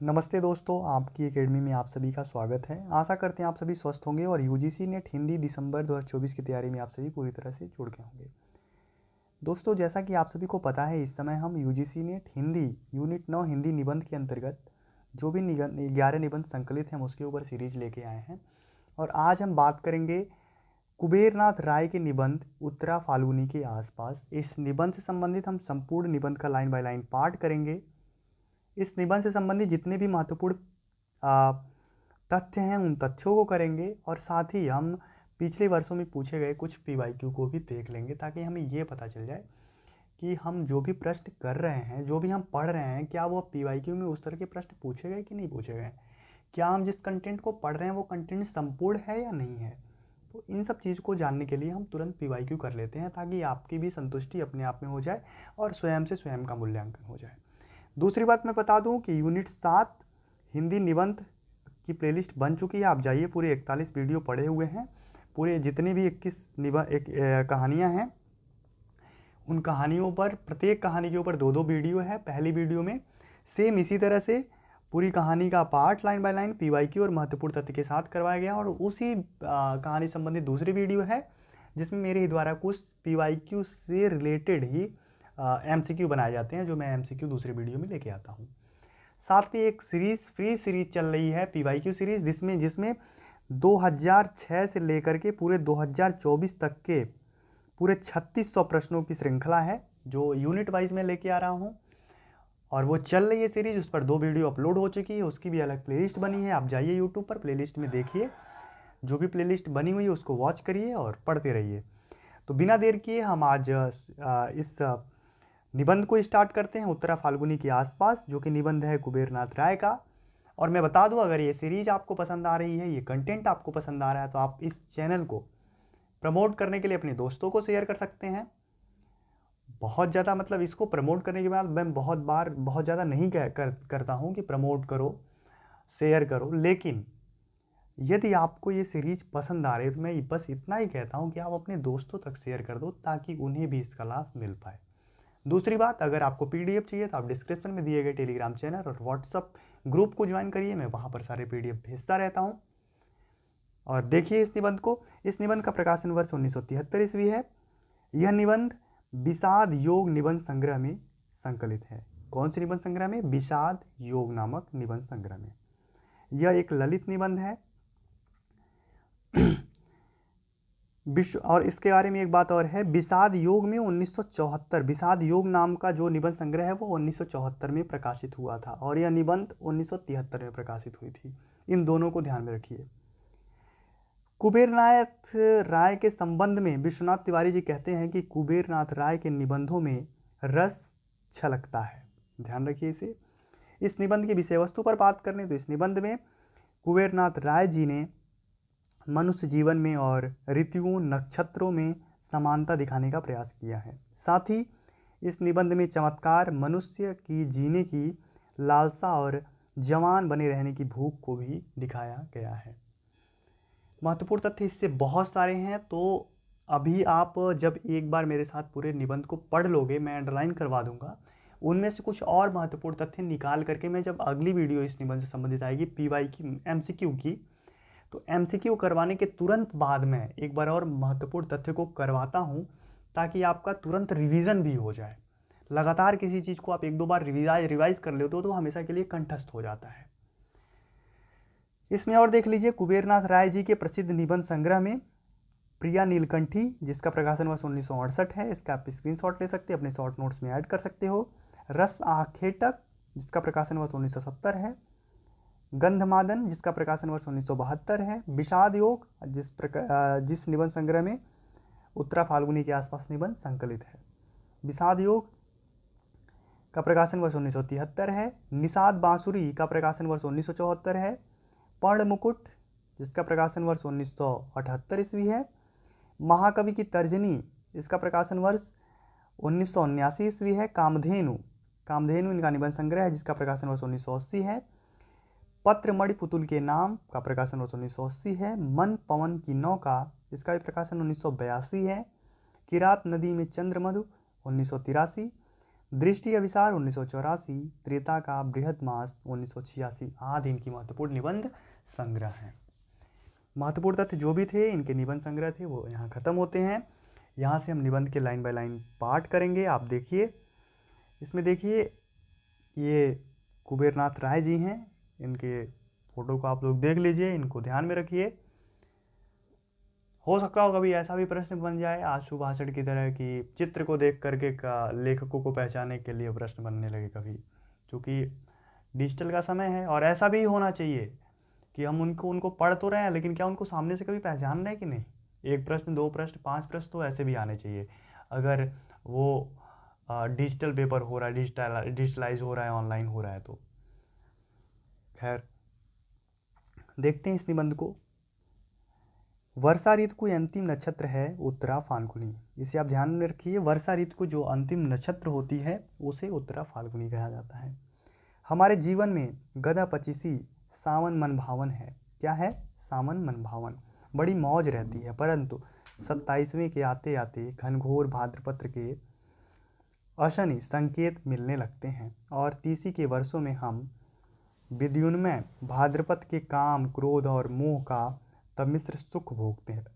नमस्ते दोस्तों, आपकी एकेडमी में आप सभी का स्वागत है। आशा करते हैं आप सभी स्वस्थ होंगे और यूजीसी नेट हिंदी दिसंबर 2024 की तैयारी में आप सभी पूरी तरह से जुड़ गए होंगे। दोस्तों, जैसा कि आप सभी को पता है, इस समय हम UGC net Hindi unit 9 Hindi निबंध के अंतर्गत जो भी 11 निबंध संकलित हैं उसके ऊपर सीरीज लेके आए हैं। और आज हम बात करेंगे कुबेरनाथ राय के निबंध उत्तरा फाल्गुनी के आसपास। इस निबंध से संबंधित हम संपूर्ण निबंध का लाइन बाय लाइन पाठ करेंगे। इस निबंध से संबंधित जितने भी महत्वपूर्ण तथ्य हैं उन तथ्यों को करेंगे और साथ ही हम पिछले वर्षों में पूछे गए कुछ पीवाईक्यू को भी देख लेंगे, ताकि हमें ये पता चल जाए कि हम जो भी प्रश्न कर रहे हैं, जो भी हम पढ़ रहे हैं, क्या वो पीवाईक्यू में उस तरह के प्रश्न पूछे गए कि नहीं पूछे गए, क्या हम जिस कंटेंट को पढ़ रहे हैं वो कंटेंट संपूर्ण है या नहीं है। तो इन सब चीज़ को जानने के लिए हम तुरंत पीवाईक्यू कर लेते हैं, ताकि आपकी भी संतुष्टि अपने आप में हो जाए और स्वयं से स्वयं का मूल्यांकन हो जाए। दूसरी बात मैं बता दूं कि यूनिट 7 हिंदी निबंध की प्लेलिस्ट बन चुकी है। आप जाइए, पूरे 41 वीडियो पड़े हुए हैं। पूरे जितने भी 21 कहानियाँ हैं, उन कहानियों पर प्रत्येक कहानी के ऊपर 2-2 वीडियो है। पहली वीडियो में सेम इसी तरह से पूरी कहानी का part line by line PYQ और महत्वपूर्ण तथ्य के साथ करवाया गया, और उसी कहानी संबंधित दूसरी वीडियो है जिसमें मेरे ही द्वारा कुछ पीवाईक्यू से रिलेटेड ही एमसीक्यू बनाए जाते हैं, जो मैं एमसीक्यू दूसरी वीडियो में लेके आता हूँ। साथ में एक फ्री सीरीज चल रही है पीवाईक्यू सीरीज, जिसमें 2006 से लेकर के पूरे 2024 तक के पूरे 3600 प्रश्नों की श्रृंखला है, जो यूनिट वाइज में लेके आ रहा हूँ। और वो चल रही है सीरीज, उस पर 2 वीडियो अपलोड हो चुकी है, उसकी भी अलग प्लेलिस्ट बनी है। आप जाइए यूट्यूब पर, प्लेलिस्ट में देखिए, जो भी प्लेलिस्ट बनी हुई है उसको वॉच करिए और पढ़ते रहिए। तो बिना देर किए हम आज इस निबंध को स्टार्ट करते हैं, उत्तरा फाल्गुनी के आसपास, जो कि निबंध है कुबेरनाथ राय का। और मैं बता दूं, अगर ये सीरीज आपको पसंद आ रही है, ये कंटेंट आपको पसंद आ रहा है, तो आप इस चैनल को प्रमोट करने के लिए अपने दोस्तों को शेयर कर सकते हैं। बहुत ज़्यादा मतलब इसको प्रमोट करने के बाद मैं बहुत ज़्यादा नहीं करता हूँ कि प्रमोट करो, शेयर करो, लेकिन यदि आपको ये सीरीज पसंद आ रही है तो मैं बस इतना ही कहता हूँ कि आप अपने दोस्तों तक शेयर कर दो, ताकि उन्हें भी इसका लाभ मिल पाए। दूसरी बात, अगर आपको पीडीएफ चाहिए तो आप डिस्क्रिप्शन में दिए गए टेलीग्राम चैनल और व्हाट्सअप ग्रुप को ज्वाइन करिए, मैं वहाँ पर सारे पीडीएफ भेजता रहता हूँ। और देखिए इस निबंध को। इस निबंध का प्रकाशन वर्ष 1973 ईस्वी है। यह निबंध विषाद योग निबंध संग्रह में संकलित है। कौन से निबंध संग्रह में? विषाद योग नामक निबंध संग्रह में। यह एक ललित निबंध है। विश्व और इसके बारे में एक बात और है, विषाद योग में 1974 विषाद योग नाम का जो निबंध संग्रह है वो 1974 में प्रकाशित हुआ था, और यह निबंध 1973 में प्रकाशित हुई थी। इन दोनों को ध्यान में रखिए। कुबेरनाथ राय के संबंध में विश्वनाथ तिवारी जी कहते हैं कि कुबेरनाथ राय के निबंधों में रस छलकता है। ध्यान रखिए इसे। इस निबंध की विषय वस्तु पर बात करने तो इस निबंध में कुबेरनाथ राय जी ने मनुष्य जीवन में और ऋतुओं नक्षत्रों में समानता दिखाने का प्रयास किया है। साथ ही इस निबंध में चमत्कार, मनुष्य की जीने की लालसा और जवान बने रहने की भूख को भी दिखाया गया है। महत्वपूर्ण तथ्य इससे बहुत सारे हैं, तो अभी आप जब एक बार मेरे साथ पूरे निबंध को पढ़ लोगे, मैं अंडरलाइन करवा दूंगा, उनमें से कुछ और महत्वपूर्ण तथ्य निकाल करके मैं जब अगली वीडियो इस निबंध से संबंधित आएगी पीवाई की एमसीक्यू की, तो एमसीक्यू करवाने के तुरंत बाद में एक बार और महत्वपूर्ण तथ्य को करवाता हूँ, ताकि आपका तुरंत रिवीजन भी हो जाए। लगातार किसी चीज़ को आप 1-2 बार रिवाइज कर लेते हो तो हमेशा के लिए कंठस्थ हो जाता है। इसमें और देख लीजिए, कुबेरनाथ राय जी के प्रसिद्ध निबंध संग्रह में प्रिया नीलकंठी, जिसका प्रकाशन वर्ष 1968 है, इसका आप स्क्रीनशॉट ले सकते हैं, अपने शॉर्ट नोट्स में ऐड कर सकते हो। रस आखेटक, जिसका प्रकाशन वर्ष 1970 है। गंधमादन, जिसका प्रकाशन वर्ष 1972 है। विषाद योग, जिस निबंध संग्रह में उत्तरा फाल्गुनी के आसपास निबंध संकलित है। विषाद योग का प्रकाशन वर्ष 1973 है। निषाद बांसुरी का प्रकाशन वर्ष 1974 है। पर्ण मुकुट, जिसका प्रकाशन वर्ष 1978 ईस्वी है। महाकवि की तर्जनी, इसका प्रकाशन वर्ष 1979 ईस्वी है। कामधेनु इनका निबंध संग्रह है, जिसका प्रकाशन वर्ष 1980 है। पत्रमणि पुतुल के नाम का प्रकाशन वर्ष 1980 है। मन पवन की नौका, इसका भी प्रकाशन 1982 है। किरात नदी में चंद्रमधु 1983। दृष्टि अभिसार 1984, त्रेता का बृहद मास 1986 आदि इनकी महत्वपूर्ण निबंध संग्रह हैं। महत्वपूर्ण तथ्य जो भी थे इनके निबंध संग्रह थे वो यहाँ खत्म होते हैं। यहाँ से हम निबंध के लाइन बाय लाइन पाठ करेंगे। आप देखिए, इसमें देखिए ये कुबेरनाथ राय जी हैं, इनके फोटो को आप लोग देख लीजिए, इनको ध्यान में रखिए। हो सकता हो कभी ऐसा भी प्रश्न बन जाए आशु भाषण की तरह कि चित्र को देख करके का लेखकों को पहचानने के लिए प्रश्न बनने लगे कभी, क्योंकि डिजिटल का समय है। और ऐसा भी होना चाहिए कि हम उनको पढ़ तो रहे हैं, लेकिन क्या उनको सामने से कभी पहचान रहे हैं कि नहीं। एक प्रश्न, दो प्रश्न, 5 प्रश्न तो ऐसे भी आने चाहिए अगर वो डिजिटल पेपर हो रहा है, डिजिटलाइज हो रहा है, ऑनलाइन हो रहा है। तो खैर देखते हैं इस निबंध को। वर्षा ऋतु को अंतिम नक्षत्र है उत्तरा फाल्गुनी। इसे आप ध्यान में रखिए, वर्षा ऋतु को जो अंतिम नक्षत्र होती है उसे उत्तरा फाल्गुनी कहा जाता है। हमारे जीवन में गदा पचीसी सावन मन भावन है। क्या है? सावन मन भावन, बड़ी मौज रहती है। परंतु 27वें के आते आते घनघोर भाद्रपत्र के अशनि संकेत मिलने लगते हैं और तीसी के वर्षों में हम विद्युन्मय भाद्रपद के काम, क्रोध और मोह का तमिश्र सुख भोगते हैं।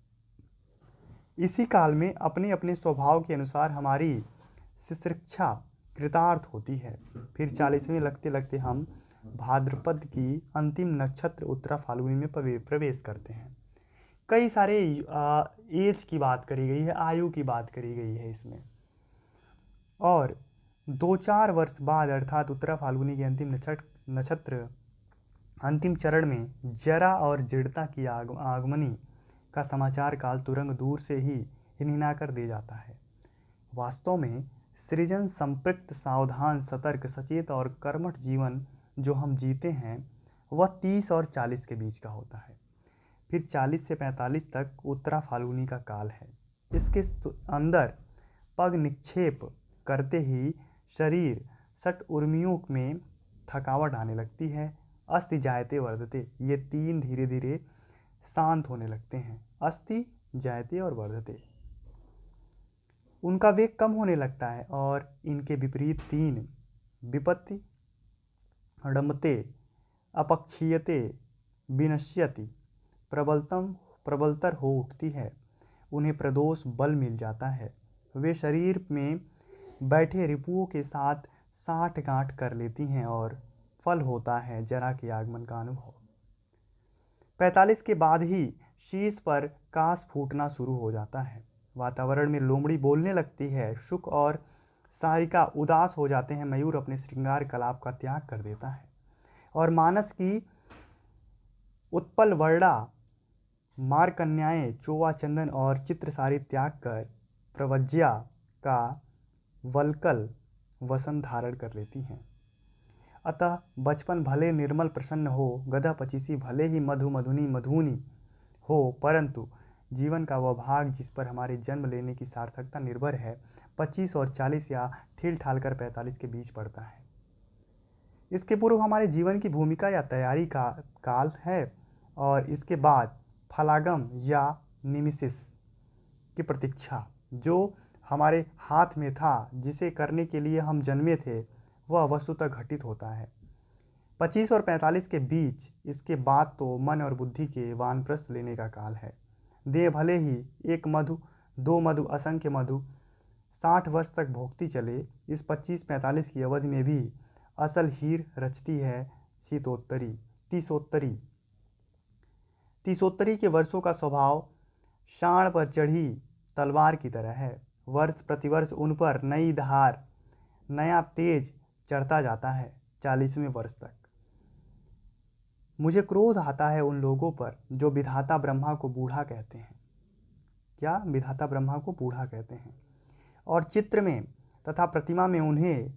इसी काल में अपने अपने स्वभाव के अनुसार हमारी शिक्षा कृतार्थ होती है। फिर 40वें लगते लगते हम भाद्रपद की अंतिम नक्षत्र उत्तरा फाल्गुनी में प्रवेश करते हैं। कई सारे एज की बात करी गई है, आयु की बात करी गई है इसमें। और 2-4 वर्ष बाद अर्थात उत्तरा फाल्गुनी के अंतिम नक्षत्र अंतिम चरण में जरा और जड़ता की आगमनी का समाचार काल तुरंग दूर से ही हिनहिना कर दे जाता है। वास्तव में सृजन संपृक्त, सावधान, सतर्क, सचेत और कर्मठ जीवन जो हम जीते हैं वह 30 और 40 के बीच का होता है। फिर 40 से 45 तक उत्तरा फाल्गुनी का काल है। इसके अंदर पग निक्षेप करते ही शरीर सट उर्मियों में थकावट आने लगती है। अस्थि जायते वर्धते, ये 3 धीरे धीरे शांत होने लगते हैं। अस्थि, जायते और वर्धते, उनका वेग कम होने लगता है। और इनके विपरीत 3 विपत्ति, अडम्बते, अपक्षीयते, विनश्यति, प्रबलतर हो उठती है। उन्हें प्रदोष बल मिल जाता है। वे शरीर में बैठे रिपुओं के साथ साठ गांठ कर लेती हैं और फल होता है जरा के आगमन का अनुभव। 45 के बाद ही शीश पर कास फूटना शुरू हो जाता है। वातावरण में लोमड़ी बोलने लगती है। शुक और सारिका उदास हो जाते हैं। मयूर अपने श्रृंगार कलाप का त्याग कर देता है और मानस की उत्पल वर्णा मारकन्याएं चोवा चंदन और चित्रसारी त्याग कर प्रवज्या का वलकल वसन धारण कर लेती हैं। अतः बचपन भले निर्मल प्रसन्न हो, गधा पचीसी भले ही मधुनी हो, परंतु जीवन का वह भाग जिस पर हमारे जन्म लेने की सार्थकता निर्भर है 25 और 40 या ठील ठाल कर 45 के बीच पड़ता है। इसके पूर्व हमारे जीवन की भूमिका या तैयारी का काल है और इसके बाद फलागम या निमिसिस की प्रतीक्षा, जो हमारे हाथ में था, जिसे करने के लिए हम जन्मे थे, वह वस्तुतः घटित होता है। 25 और 45 के बीच इसके बाद तो मन और बुद्धि के वानप्रस्थ लेने का काल है। देह भले ही 1 मधु, 2 मधु, असंख्य मधु 60 वर्ष तक भोगती चले, इस 25-45 की अवधि में भी असल हीर रचती है शीतोत्तरी, तीसोत्तरी के वर्षों का स्वभाव शाण पर चढ़ी तलवार की तरह है। वर्ष प्रतिवर्ष उन पर नई धार, नया तेज चढ़ता जाता है। 40वें वर्ष तक मुझे क्रोध आता है उन लोगों पर जो विधाता ब्रह्मा को बूढ़ा कहते हैं। क्या? विधाता ब्रह्मा को बूढ़ा कहते हैं और चित्र में तथा प्रतिमा में उन्हें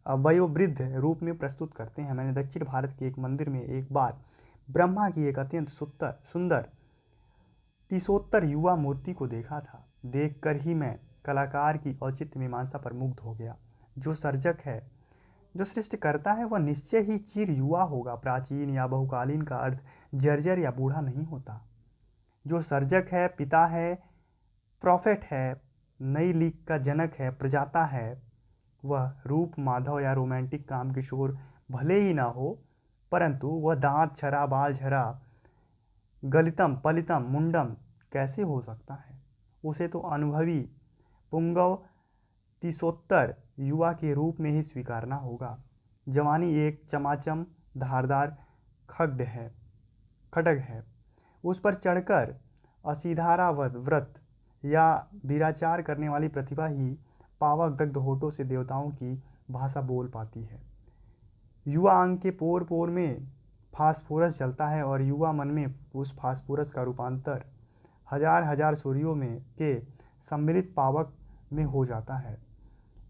वयोवृद्ध रूप में प्रस्तुत करते हैं। मैंने दक्षिण भारत के एक मंदिर में एक बार ब्रह्मा की एक अत्यंत सुंदर तीसोत्तर युवा मूर्ति को देखा था। देखकर ही मैं कलाकार की औचित्य मीमांसा पर मुग्ध हो गया। जो सर्जक है, जो सृष्टि करता है, वह निश्चय ही चिर युवा होगा। प्राचीन या बहुकालीन का अर्थ जर्जर या बूढ़ा नहीं होता। जो सर्जक है, पिता है, प्रॉफेट है, नई लीग का जनक है, प्रजाता है, वह रूप माधव या रोमांटिक काम किशोर भले ही ना हो, परंतु वह दांत छरा, बाल झरा, गलितम पलितम मुंडम कैसे हो सकता है? उसे तो अनुभवी पुंगव तीसोत्तर युवा के रूप में ही स्वीकारना होगा। जवानी एक चमाचम धारदार खड्ग है। उस पर चढ़कर असीधारा व्रत या वीराचार करने वाली प्रतिभा ही पावक दग्ध होठों से देवताओं की भाषा बोल पाती है। युवा अंग के पोर पोर में फास्फोरस जलता है और युवा मन में उस फास्फोरस का रूपांतर हजार हजार सूर्यों में के सम्मिलित पावक में हो जाता है।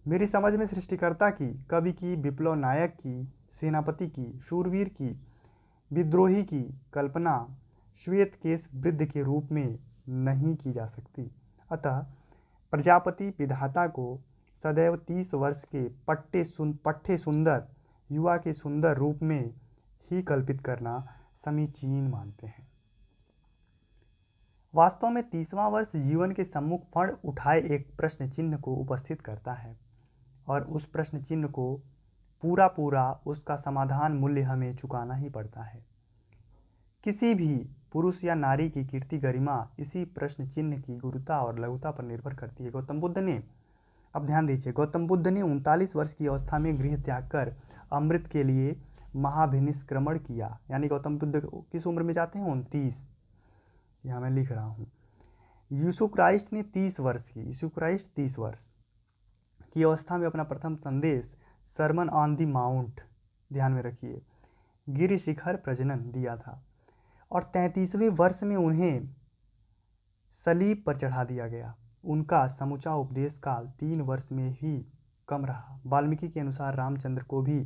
मेरी समझ में सृष्टिकर्ता की, कवि की, विप्लव नायक की, सेनापति की, शूरवीर की, विद्रोही की कल्पना श्वेत केश वृद्ध के रूप में नहीं की जा सकती। अतः प्रजापति विधाता को सदैव 30 वर्ष के पट्टे सुंदर युवा के सुंदर रूप में ही कल्पित करना समीचीन मानते हैं। वास्तव में 30वां वर्ष जीवन के सम्मुख फण उठाए एक प्रश्न चिन्ह को उपस्थित करता है और उस प्रश्न चिन्ह को पूरा उसका समाधान मूल्य हमें चुकाना ही पड़ता है। किसी भी पुरुष या नारी की कीर्ति गरिमा इसी प्रश्न चिन्ह की गुरुता और लघुता पर निर्भर करती है। गौतम बुद्ध ने, अब ध्यान दीजिए, गौतम बुद्ध ने 39 वर्ष की अवस्था में गृह त्याग कर अमृत के लिए महाभिनिष्क्रमण किया। यानी गौतम बुद्ध किस उम्र में जाते हैं? 29। यहाँ मैं लिख रहा हूँ। यीशु क्राइस्ट 30 वर्ष की अवस्था में अपना प्रथम संदेश सरमन ऑन द माउंट, ध्यान में रखिए, गिरि शिखर प्रजनन दिया था और 33वें वर्ष में उन्हें सलीब पर चढ़ा दिया गया। उनका समूचा उपदेश काल 3 वर्ष में ही कम रहा। वाल्मीकि के अनुसार रामचंद्र को भी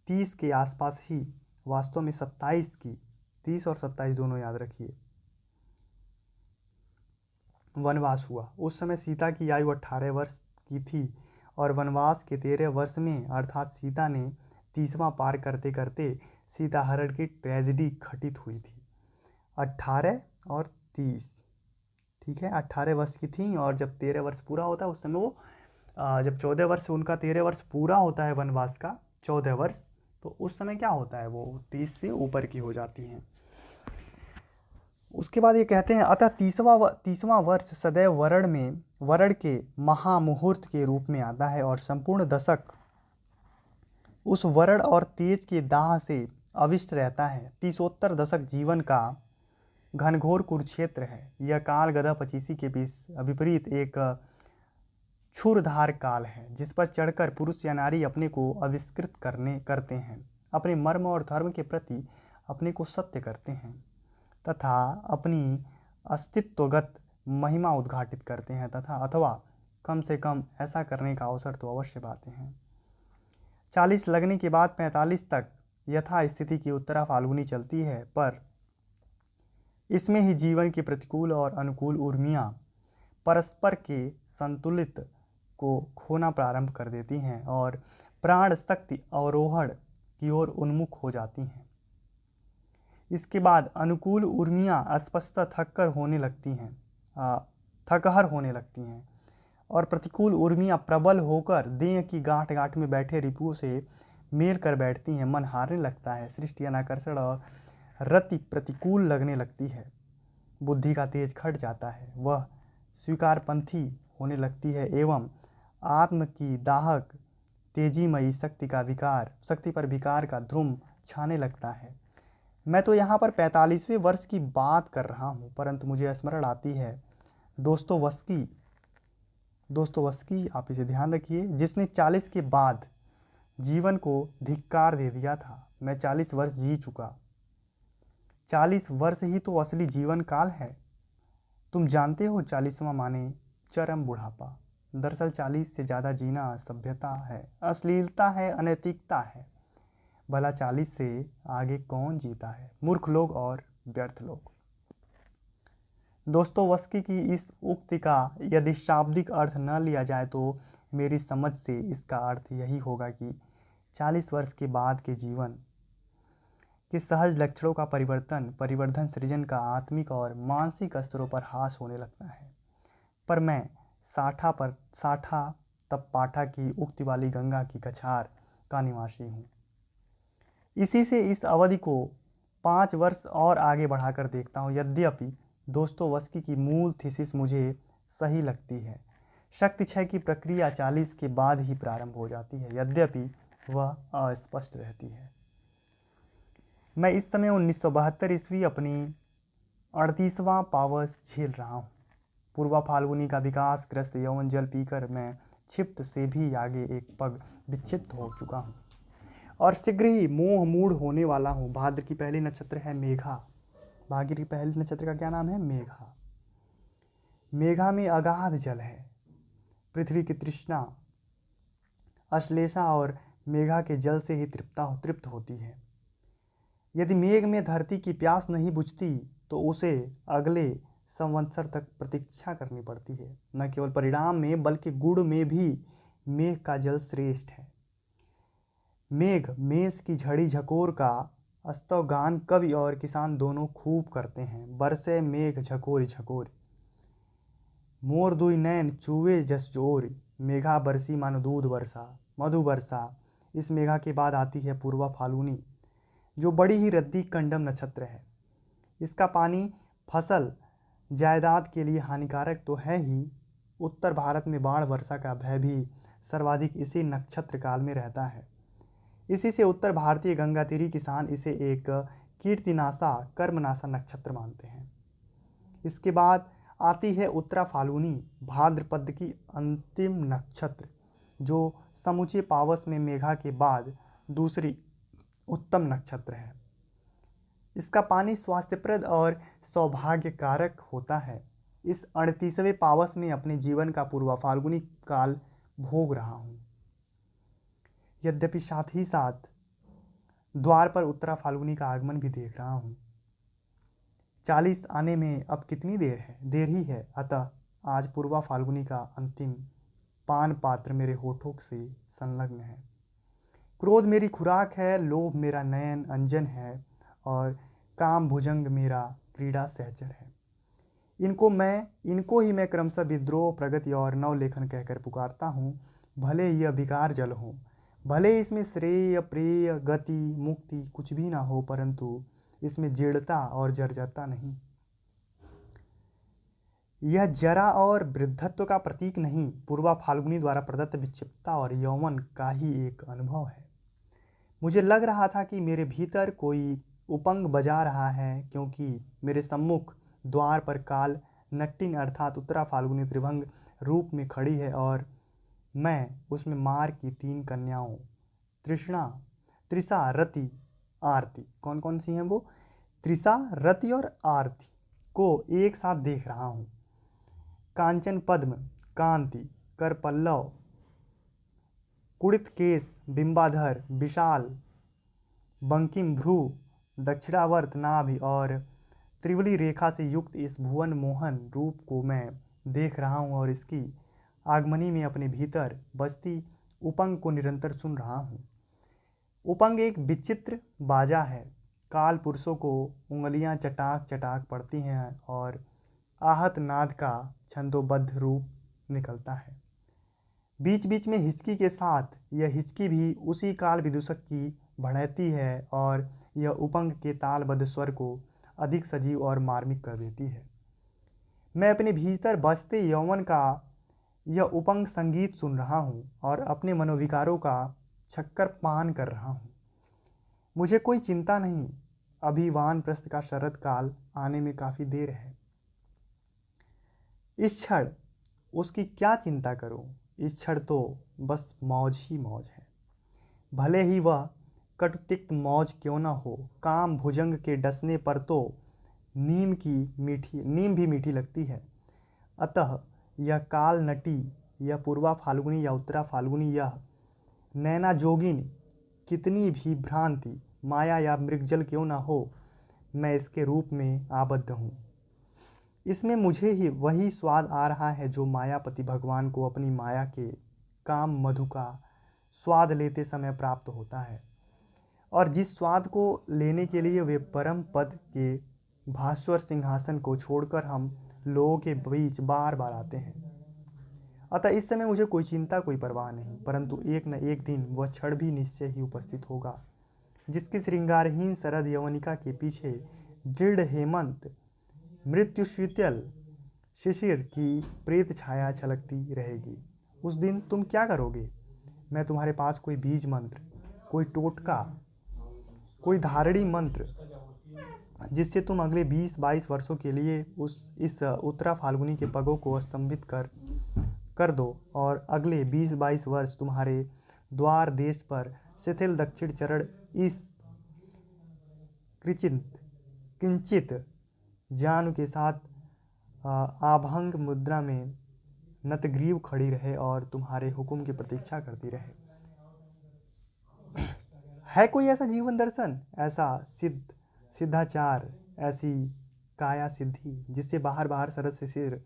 30 के आसपास ही, वास्तव में 30 और 27 दोनों याद रखिए, वनवास हुआ। उस समय सीता की आयु 18 वर्ष की थी और वनवास के 13 वर्ष में, अर्थात सीता ने 30वां पार करते करते सीताहरण की ट्रेजेडी घटित हुई थी। 18 और 30, ठीक है, 18 वर्ष की थी और जब 13 वर्ष पूरा होता है उस समय वो जब 14 वर्ष, उनका 13 वर्ष पूरा होता है वनवास का, 14 वर्ष, तो उस समय क्या होता है, वो 30 से ऊपर की हो जाती हैं। उसके बाद ये कहते हैं, अतः 30वां वर्ष सदैव वरण के महामुहूर्त के रूप में आता है और संपूर्ण दशक उस वरण और तेज के दाह से अविष्ट रहता है। 30उत्तर दशक जीवन का घनघोर कुरुक्षेत्र है। यह काल गधा पचीसी के विपरीत एक क्षुरधार काल है, जिस पर चढ़कर पुरुष या नारी अपने को आविष्कृत करते हैं, अपने मर्म और धर्म के प्रति अपने को सत्य करते हैं तथा अपनी अस्तित्वगत महिमा उद्घाटित करते हैं अथवा कम से कम ऐसा करने का अवसर तो अवश्य पाते हैं। 40 लगने के बाद 45 तक यथा स्थिति की उत्तरा फाल्गुनी चलती है, पर इसमें ही जीवन की प्रतिकूल और अनुकूल उर्मियाँ परस्पर के संतुलित को खोना प्रारंभ कर देती हैं और प्राण शक्ति अवरोहण की ओर उन्मुख हो जाती हैं। इसके बाद अनुकूल उर्मियाँ स्पष्टतः थकहर होने लगती हैं और प्रतिकूल उर्मियाँ प्रबल होकर देह की गांठ गांठ में बैठे रिपुओं से मेल कर बैठती हैं। मन हारने लगता है, सृष्टि अनाकर्षण और रति प्रतिकूल लगने लगती है, बुद्धि का तेज घट जाता है, वह स्वीकारपंथी होने लगती है एवं आत्म की दाहक तेजीमयी शक्ति पर विकार का ध्रुम छाने लगता है। मैं तो यहाँ पर 45वें वर्ष की बात कर रहा हूँ, परंतु मुझे स्मरण आती है दोस्तोवस्की, आप इसे ध्यान रखिए, जिसने 40 के बाद जीवन को धिक्कार दे दिया था। मैं 40 वर्ष जी चुका। 40 वर्ष ही तो असली जीवन काल है। तुम जानते हो 40वां माने चरम बुढ़ापा। दरअसल 40 से ज़्यादा जीना असभ्यता है, अश्लीलता है, अनैतिकता है। भला 40 से आगे कौन जीता है? मूर्ख लोग और व्यर्थ लोग। दोस्तोवस्की की इस उक्ति का यदि शाब्दिक अर्थ न लिया जाए तो मेरी समझ से इसका अर्थ यही होगा कि 40 वर्ष के बाद के जीवन के सहज लक्षणों का परिवर्धन सृजन का आत्मिक और मानसिक स्तरों पर हास होने लगता है। पर मैं साठा तब पाठा की उक्ति वाली गंगा की कछार का निवासी हूँ। इसी से इस अवधि को 5 वर्ष और आगे बढ़ाकर देखता हूँ। यद्यपि दोस्तोवस्की की मूल थीसिस मुझे सही लगती है। शक्ति क्षय की प्रक्रिया 40 के बाद ही प्रारंभ हो जाती है, यद्यपि वह अस्पष्ट रहती है। मैं इस समय 1972 ईस्वी अपनी 38वां पावस झेल रहा हूँ। पूर्वा फाल्गुनी का विकास ग्रस्त यौवन जल पीकर मैं क्षिप्त से भी आगे एक पग विक्षिप्त हो चुका हूँ और शीघ्र ही मोह मूढ़ होने वाला हूँ। भाद्र की पहली नक्षत्र है मेघा। भाद्र की पहली नक्षत्र का क्या नाम है? मेघा। मेघा में अगाध जल है। पृथ्वी की तृष्णा अश्लेषा और मेघा के जल से ही तृप्त होती है। यदि मेघ में धरती की प्यास नहीं बुझती तो उसे अगले संवत्सर तक प्रतीक्षा करनी पड़ती है। न केवल परिणाम में बल्कि गुण में भी मेघ का जल श्रेष्ठ है। मेघ मेष की झड़ी झकोर का अस्तव गान कवि और किसान दोनों खूब करते हैं। बरसे मेघ झकोरी झकोरी, मोर दुई नैन चूवे जस जोरी, मेघा बरसी मानो दूध वर्षा मधु वर्षा। इस मेघा के बाद आती है पूर्वा फाल्गुनी, जो बड़ी ही रद्दी कंडम नक्षत्र है। इसका पानी फसल जायदाद के लिए हानिकारक तो है ही, उत्तर भारत में बाढ़ वर्षा का भय भी सर्वाधिक इसी नक्षत्र काल में रहता है। इसी से उत्तर भारतीय गंगा तीरी किसान इसे एक कीर्तिनाशा कर्मनाशा नक्षत्र मानते हैं। इसके बाद आती है उत्तरा फाल्गुनी, भाद्रपद की अंतिम नक्षत्र, जो समूचे पावस में मेघा के बाद दूसरी उत्तम नक्षत्र है। इसका पानी स्वास्थ्यप्रद और सौभाग्य कारक होता है। इस 38वें पावस में अपने जीवन का पूर्वा फाल्गुनी काल भोग रहा हूँ। यद्यपि साथ ही साथ द्वार पर उत्तरा फाल्गुनी का आगमन भी देख रहा हूँ। 40 आने में अब कितनी देर ही है। अतः आज पूर्वा फाल्गुनी का अंतिम पान पात्र मेरे होठों से संलग्न है। क्रोध मेरी खुराक है, लोभ मेरा नयन अंजन है और काम भुजंग मेरा क्रीड़ा सहचर है। इनको ही मैं क्रमशः विद्रोह, प्रगति और नवलेखन कहकर पुकारता हूँ। भले यह विकार जल हो, भले इसमें श्रेय प्रेय गति मुक्ति कुछ भी ना हो, परंतु इसमें जीर्णता और जर्जरता नहीं। यह जरा और वृद्धत्व का प्रतीक नहीं, पूर्वा फाल्गुनी द्वारा प्रदत्त विक्षिप्तता और यौवन का ही एक अनुभव है। मुझे लग रहा था कि मेरे भीतर कोई उपंग बजा रहा है, क्योंकि मेरे सम्मुख द्वार पर काल नट्टिन अर्थात उत्तरा फाल्गुनी त्रिभंग रूप में खड़ी है और मैं उसमें मार की 3 कन्याओं तृष्णा, त्रिषा, रति, आरती, कौन कौन सी हैं वो? त्रिषा, रति और आरती को एक साथ देख रहा हूँ। कांचन पद्म, कांति, कर पल्लव, कुड़ित केश, बिंबाधर, विशाल बंकिम भ्रू, दक्षिणावर्त नाभि और त्रिवली रेखा से युक्त इस भुवन मोहन रूप को मैं देख रहा हूँ और इसकी आगमनी में अपने भीतर बजती उपंग को निरंतर सुन रहा हूँ। उपंग एक विचित्र बाजा है। काल पुरुषों को उंगलियां चटाक चटाक पड़ती हैं और आहत नाद का छंदोबद्ध रूप निकलता है। बीच बीच में हिचकी के साथ यह हिचकी भी उसी काल विदूषक की बढ़ती है और यह उपंग के तालबद्ध स्वर को अधिक सजीव और मार्मिक कर देती है। मैं अपने भीतर बसते यौवन का यह उपंग संगीत सुन रहा हूँ और अपने मनोविकारों का छक्कर पान कर रहा हूँ। मुझे कोई चिंता नहीं, अभी वानप्रस्थ का शरद काल आने में काफ़ी देर है। इस क्षण उसकी क्या चिंता करूं? इस क्षण तो बस मौज ही मौज है, भले ही वह कटुतिक्त मौज क्यों न हो। काम भुजंग के डसने पर तो नीम भी मीठी लगती है। अतः यह काल नटी, यह पूर्वा फाल्गुनी या उत्तरा फाल्गुनी, यह नैना जोगिन कितनी भी भ्रांति माया या मृगजल क्यों न हो, मैं इसके रूप में आबद्ध हूँ। इसमें मुझे ही वही स्वाद आ रहा है जो मायापति भगवान को अपनी माया के काम मधु का स्वाद लेते समय प्राप्त होता है और जिस स्वाद को लेने के लिए वे परम पद के भास्वर सिंहासन को छोड़कर हम लोगों के बीच बार बार आते हैं। अतः इस समय मुझे कोई चिंता, कोई परवाह नहीं, परंतु एक न एक दिन वह क्षण भी निश्चय ही उपस्थित होगा जिसकी श्रृंगारहीन शरद यवनिका के पीछे दृढ़ हेमंत मृत्यु शीतल शिशिर की प्रेत छाया छलकती रहेगी। उस दिन तुम क्या करोगे? मैं तुम्हारे पास कोई बीज मंत्र, कोई टोटका, कोई धारणी मंत्र जिससे तुम अगले 20-22 वर्षों के लिए इस उत्तरा फाल्गुनी के पगों को स्तंभित कर दो और अगले 20-22 वर्ष तुम्हारे द्वार देश पर शिथिल दक्षिण चरण इस किंचित जानु के साथ आभंग मुद्रा में नतग्रीव खड़ी रहे और तुम्हारे हुक्म की प्रतीक्षा करती रहे। है कोई ऐसा जीवन दर्शन, ऐसा सिद्धाचार, ऐसी काया सिद्धि जिससे बाहर बाहर शरद शिशिर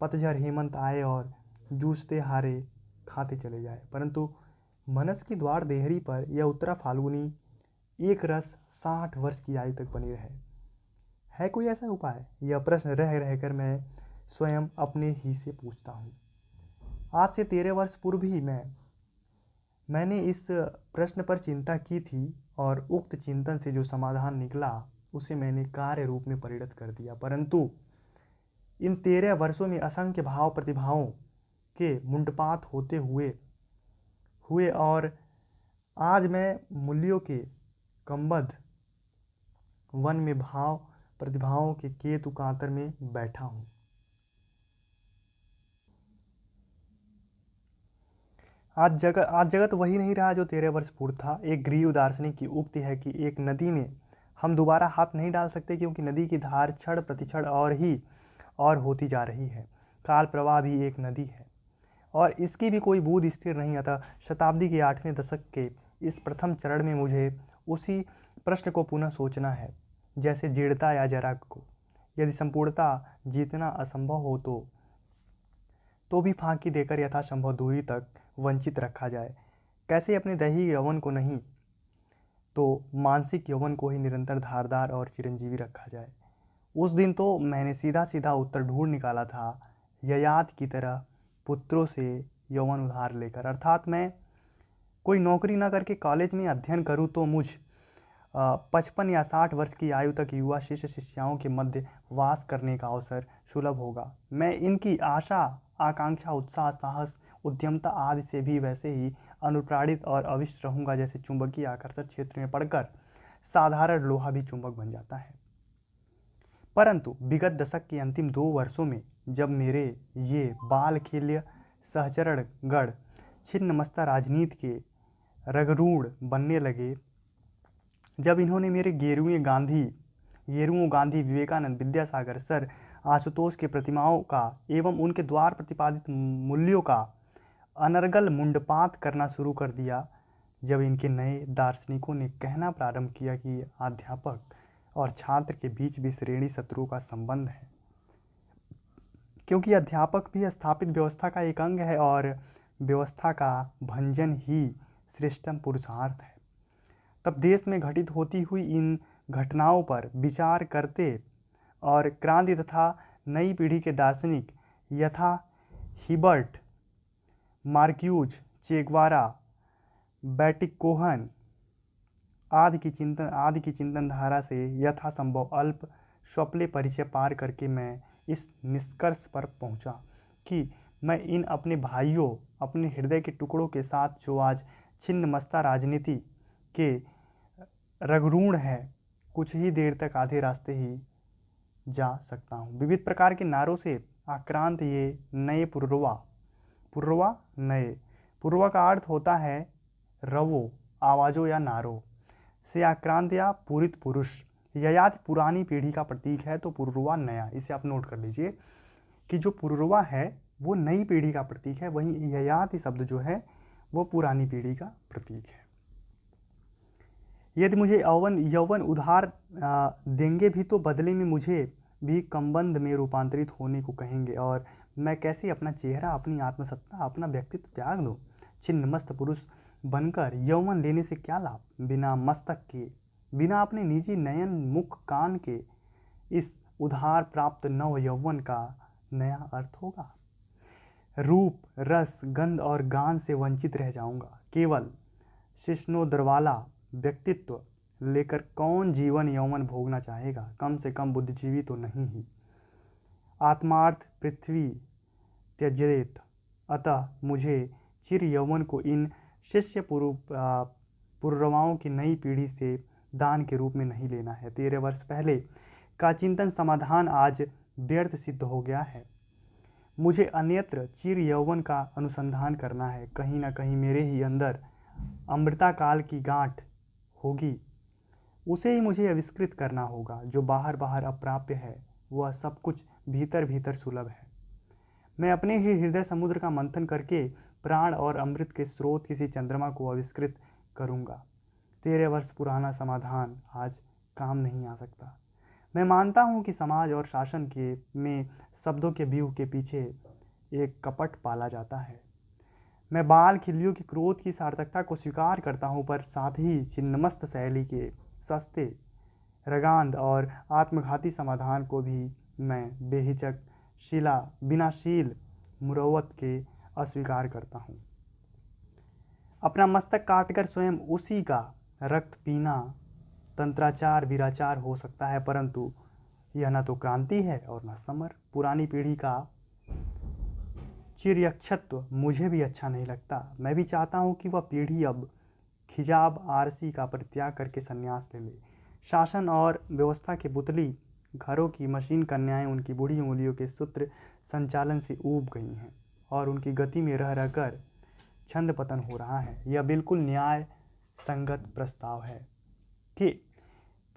पतझड़ हेमंत आए और जूझते हारे खाते चले जाए, परंतु मनस की द्वार देहरी पर यह उत्तरा फाल्गुनी एक रस 60 वर्ष की आयु तक बनी रहे? है कोई ऐसा उपाय? यह प्रश्न रह रहकर मैं स्वयं अपने ही से पूछता हूँ। आज से 13 वर्ष पूर्व ही मैंने इस प्रश्न पर चिंता की थी और उक्त चिंतन से जो समाधान निकला उसे मैंने कार्य रूप में परिणत कर दिया, परंतु इन 13 वर्षों में असंख्य भाव प्रतिभाओं के मुंडपात होते हुए और आज मैं मूल्यों के कंबद्ध वन में भाव प्रतिभाओं के केतु कांतर में बैठा हूँ। आज जगत वही नहीं रहा जो 13 वर्ष पूर्व था। एक ग्रीव दार्शनिक की उक्ति है कि एक नदी में हम दोबारा हाथ नहीं डाल सकते क्योंकि नदी की धार क्षण प्रतिक्षण और होती जा रही है। काल प्रवाह भी एक नदी है और इसकी भी कोई बूंद स्थिर नहीं। अतः शताब्दी के 8वें दशक के इस प्रथम चरण में मुझे उसी प्रश्न को पुनः सोचना है जैसे जीर्णता या जरा को। यदि संपूर्णता जीतना असंभव हो तो भी फांकी देकर यथासंभव दूरी तक वंचित रखा जाए। कैसे अपने दैहिक यौवन को नहीं तो मानसिक यौवन को ही निरंतर धारदार और चिरंजीवी रखा जाए। उस दिन तो मैंने सीधा सीधा उत्तर ढूंढ निकाला था, ययाति की तरह पुत्रों से यौवन उधार लेकर। अर्थात मैं कोई नौकरी न करके कॉलेज में अध्ययन करूँ तो मुझ 55 या 60 वर्ष की आयु तक युवा शिष्य शिष्याओं के मध्य वास करने का अवसर सुलभ होगा। मैं इनकी आशा आकांक्षा उत्साह साहस उद्यमता आदि से भी वैसे ही अनुप्राणित और अविष्ट रहूँगा जैसे चुंबकीय आकर्षण क्षेत्र में पड़कर साधारण लोहा भी चुंबक बन जाता है। परंतु विगत दशक के अंतिम 2 वर्षों में जब मेरे ये बाल खिल्य सहचरण गण छिन्नमस्ता राजनीति के रगरूढ़ बनने लगे, जब इन्होंने मेरे गेरुओं गांधी विवेकानंद विद्यासागर सर आशुतोष के प्रतिमाओं का एवं उनके द्वार प्रतिपादित मूल्यों का अनर्गल मुंडपात करना शुरू कर दिया, जब इनके नए दार्शनिकों ने कहना प्रारंभ किया कि अध्यापक और छात्र के बीच भी श्रेणी शत्रु का संबंध है, क्योंकि अध्यापक भी स्थापित व्यवस्था का एक अंग है और व्यवस्था का भंजन ही श्रेष्ठतम पुरुषार्थ है, तब देश में घटित होती हुई इन घटनाओं पर विचार करते और क्रांति तथा नई पीढ़ी के दार्शनिक यथा हिबर्ट, मार्क्यूज, चेगवारा, बैटिकोहन आदि की चिंतन धारा से यथासंभव अल्प स्वप्ने परिचय पार करके मैं इस निष्कर्ष पर पहुंचा कि मैं इन अपने भाइयों, अपने हृदय के टुकड़ों के साथ जो आज छिन्नमस्ता राजनीति के रगरूढ़ है, कुछ ही देर तक आधे रास्ते ही जा सकता हूँ। विविध प्रकार के नारों से आक्रांत ये नए पुर्वा का अर्थ होता है रवो, आवाज़ों या नारों से आक्रांत या पूरित पुरुष। ययाति पुरानी पीढ़ी का प्रतीक है तो पुर्वा नया। इसे आप नोट कर लीजिए कि जो पुर्वा है वो नई पीढ़ी का प्रतीक है, वहीं ययाति शब्द जो है वो पुरानी पीढ़ी का प्रतीक है। यदि मुझे यौवन उधार देंगे भी तो बदले में मुझे भी कमबंध में रूपांतरित होने को कहेंगे और मैं कैसे अपना चेहरा, अपनी आत्मसत्ता, अपना व्यक्तित्व त्याग दूँ? छिन्नमस्त पुरुष बनकर यौवन लेने से क्या लाभ? बिना मस्तक के, बिना अपने निजी नयन मुख कान के इस उधार प्राप्त नव यौवन का नया अर्थ होगा। रूप, रस, गंध और गान से वंचित रह जाऊंगा। केवल शिश्नोदरवाला व्यक्तित्व लेकर कौन जीवन यौवन भोगना चाहेगा? कम से कम बुद्धिजीवी तो नहीं ही। आत्मार्थ पृथ्वी त्यजेत, अतः मुझे चिर यौवन को इन शिष्य पुरवाओं की नई पीढ़ी से दान के रूप में नहीं लेना है। 13 वर्ष पहले का चिंतन समाधान आज व्यर्थ सिद्ध हो गया है। मुझे अन्यत्र चिर यौवन का अनुसंधान करना है। कहीं ना कहीं मेरे ही अंदर अमृताकाल की गांठ होगी, उसे ही मुझे आविष्कृत करना होगा। जो बाहर बाहर अप्राप्य है वह सब कुछ भीतर भीतर सुलभ है। मैं अपने ही हृदय समुद्र का मंथन करके प्राण और अमृत के स्रोत किसी चंद्रमा को आविष्कृत करूंगा। 13 वर्ष पुराना समाधान आज काम नहीं आ सकता। मैं मानता हूं कि समाज और शासन के में शब्दों के व्यूह के पीछे एक कपट पाला जाता है। मैं बाल खिल्लियों की क्रोध की सार्थकता को स्वीकार करता हूं, पर साथ ही छिन्नमस्त शैली के सस्ते रगांध और आत्मघाती समाधान को भी मैं बेहिचक बिना शील मुरव्वत के अस्वीकार करता हूँ। अपना मस्तक काटकर स्वयं उसी का रक्त पीना तंत्राचार विराचार हो सकता है, परंतु यह न तो क्रांति है और न समर। पुरानी पीढ़ी का चिरयक्षत्व मुझे भी अच्छा नहीं लगता। मैं भी चाहता हूँ कि वह पीढ़ी अब खिजाब आरसी का परित्याग करके संन्यास ले ले। शासन और व्यवस्था के पुतली घरों की मशीन कन्याएं उनकी बूढ़ी उंगलियों के सूत्र संचालन से ऊब गई हैं और उनकी गति में रह रहकर छंद पतन हो रहा है। यह बिल्कुल न्याय संगत प्रस्ताव है कि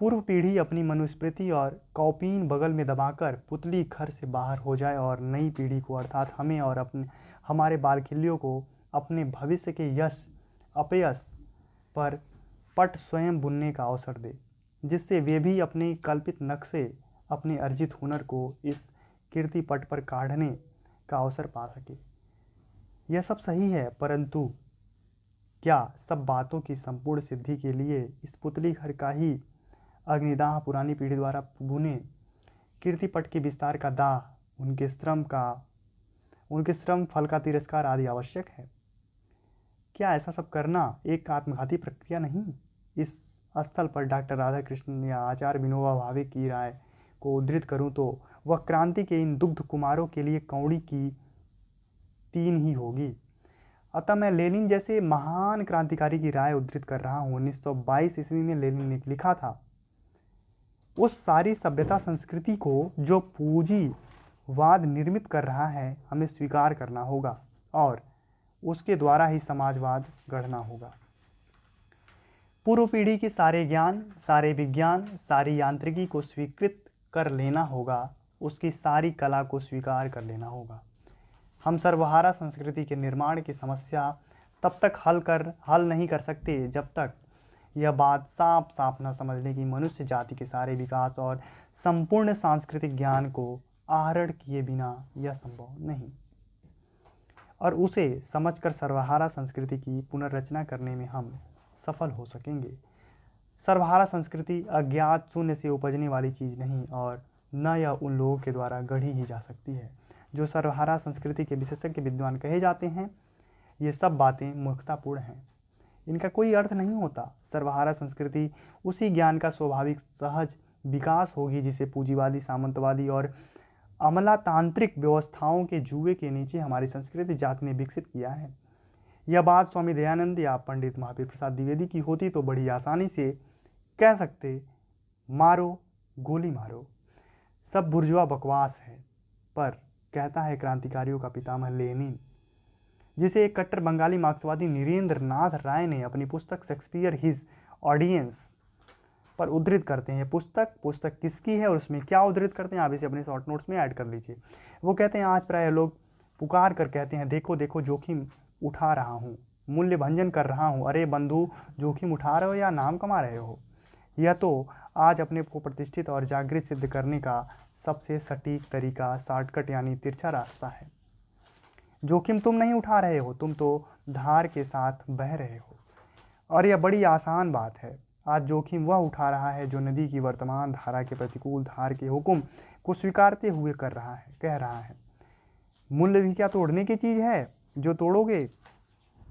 पूर्व पीढ़ी अपनी मनुस्मृति और कौपीन बगल में दबाकर पुतली घर से बाहर हो जाए और नई पीढ़ी को अर्थात हमें और हमारे बालखिल्लियों को अपने भविष्य के यश अपयश पर पट स्वयं बुनने का अवसर दे, जिससे वे भी अपने कल्पित नक्शे अपने अर्जित हुनर को इस कीर्ति पट पर काढ़ने का अवसर पा सके। यह सब सही है, परंतु क्या सब बातों की संपूर्ण सिद्धि के लिए इस पुतली घर का ही अग्निदाह पुरानी पीढ़ी द्वारा बुने कीर्ति पट के विस्तार का दाह, उनके श्रम फल का तिरस्कार आदि आवश्यक है? क्या ऐसा सब करना एक आत्मघाती प्रक्रिया नहीं? इस स्थल पर डॉक्टर राधा कृष्ण या आचार्य विनोबा भावे की राय को उद्धृत करूं तो वह क्रांति के इन दुग्ध कुमारों के लिए कौड़ी की 3 ही होगी। अतः मैं लेनिन जैसे महान क्रांतिकारी की राय उद्धृत कर रहा हूँ। 1922 ईस्वी में लेनिन ने लिखा था, उस सारी सभ्यता संस्कृति को जो पूंजीवाद निर्मित कर रहा है हमें स्वीकार करना होगा और उसके द्वारा ही समाजवाद गढ़ना होगा। पूर्व पीढ़ी के सारे ज्ञान, सारे विज्ञान, सारी यांत्रिकी को स्वीकृत कर लेना होगा, उसकी सारी कला को स्वीकार कर लेना होगा। हम सर्वहारा संस्कृति के निर्माण की समस्या तब तक हल नहीं कर सकते जब तक यह बात साफ साफ न समझ लें कि मनुष्य जाति के सारे विकास और संपूर्ण सांस्कृतिक ज्ञान को आहरण किए बिना यह संभव नहीं, और उसे समझकर सर्वहारा संस्कृति की पुनर्रचना करने में हम सफल हो सकेंगे। सर्वहारा संस्कृति अज्ञात शून्य से उपजने वाली चीज़ नहीं और न यह उन लोगों के द्वारा गढ़ी ही जा सकती है जो सर्वहारा संस्कृति के विशेषज्ञ विद्वान कहे जाते हैं। ये सब बातें मूर्खतापूर्ण हैं, इनका कोई अर्थ नहीं होता। सर्वहारा संस्कृति उसी ज्ञान का स्वाभाविक सहज विकास होगी जिसे पूंजीवादी, सामंतवादी और अमलातांत्रिक व्यवस्थाओं के जुए के नीचे हमारी संस्कृति जाति ने विकसित किया है। यह बात स्वामी दयानंद या पंडित महावीर प्रसाद द्विवेदी की होती तो बड़ी आसानी से कह सकते, मारो गोली मारो, सब बुर्जुआ बकवास है। पर कहता है क्रांतिकारियों का पितामह लेनिन, जिसे एक कट्टर बंगाली मार्क्सवादी नीरेंद्र नाथ राय ने अपनी पुस्तक शेक्सपियर हिज ऑडियंस पर उद्धृत करते हैं। पुस्तक किसकी है और उसमें क्या उद्धृत करते हैं आप इसे अपने शॉर्ट नोट्स में ऐड कर लीजिए। वो कहते हैं, आज प्राय लोग पुकार कर कहते हैं, देखो देखो जोखिम उठा रहा हूँ, मूल्य भंजन कर रहा हूँ। अरे बंधु, जोखिम उठा रहे हो या नाम कमा रहे हो? यह तो आज अपने को प्रतिष्ठित और जागृत सिद्ध करने का सबसे सटीक तरीका, शॉर्टकट यानी तिरछा रास्ता है। जोखिम तुम नहीं उठा रहे हो, तुम तो धार के साथ बह रहे हो, और यह बड़ी आसान बात है। आज जोखिम वह उठा रहा है जो नदी की वर्तमान धारा के प्रतिकूल धार के हुक्म को स्वीकारते हुए कह रहा है। मूल्य भी क्या तोड़ने की चीज़ है? जो तोड़ोगे